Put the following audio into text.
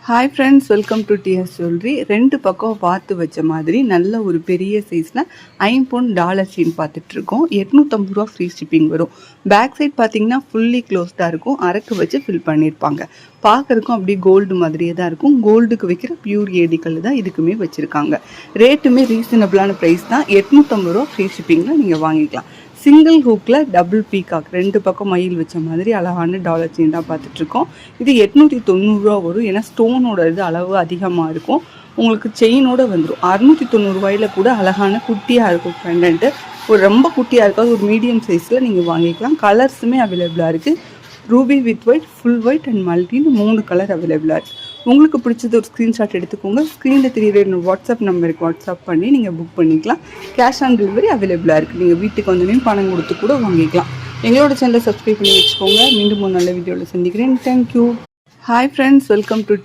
Hi friends, welcome to DS jewellery. 2 பக்கம் பார்த்து வச்ச மாதிரி நல்ல ஒரு பெரிய சைஸில் ஐம்பொன் டாலர் செயின் பார்த்துட்ருக்கோம். 850 ரூபா ஃப்ரீ ஷிப்பிங் வரும். பேக் சைட் பார்த்தீங்கன்னா ஃபுல்லி க்ளோஸ்டாக இருக்கும். அரக்கு வச்சு ஃபில் பண்ணியிருப்பாங்க. பார்க்குறக்கும் அப்படியே கோல்டு மாதிரியே தான் இருக்கும். கோல்டுக்கு வைக்கிற பியூர் ஏடி கல் தான் இதுக்குமே வச்சுருக்காங்க. ரேட்டுமே ரீசனபிளான ப்ரைஸ் தான். 850 ரூபா ஃப்ரீ ஷிப்பிங்கில் நீங்கள் வாங்கிக்கலாம். சிங்கிள் ஹூக்கில் டபுள் பீகாக் 2 பக்கம் மயில் வச்ச மாதிரி அழகான டாலர் செயின் தான் பார்த்துட்ருக்கோம். இது 890 ரூபா வரும். ஏன்னா ஸ்டோனோட இது அளவு அதிகமாக இருக்கும். உங்களுக்கு செயினோடு வந்துடும். 690 ரூபாயில் கூட அழகான குட்டியாக இருக்கும். பெண்டன்ட்டு ஒரு ரொம்ப குட்டியாக இருக்காது, ஒரு மீடியம் சைஸில் நீங்கள் வாங்கிக்கலாம். கலர்ஸுமே அவைலபிளாக இருக்குது. Ruby with white, full white and மல்டின்னு 3 கலர் அவைலபிளாக இருக்குது. உங்களுக்கு பிடிச்சது ஒரு ஸ்க்ரீன்ஷாட் எடுத்துக்கோங்க. ஸ்க்ரீனில் தெரியுற வாட்ஸ்அப் நம்பருக்கு வாட்ஸ்அப் பண்ணி நீங்கள் புக் பண்ணிக்கலாம். கேஷ் ஆன் டெலிவரி அவைலபிளாக இருக்குது. நீங்கள் வீட்டுக்கு வந்தோடனே பணம் கொடுத்து கூட வாங்கிக்கலாம். எங்களோட சேனலை சப்ஸ்கிரைப் பண்ணி வச்சுக்கோங்க. மீண்டும் ஒரு நல்ல வீடியோவில் சந்திக்கிறேன். Thank you. Hi friends, welcome to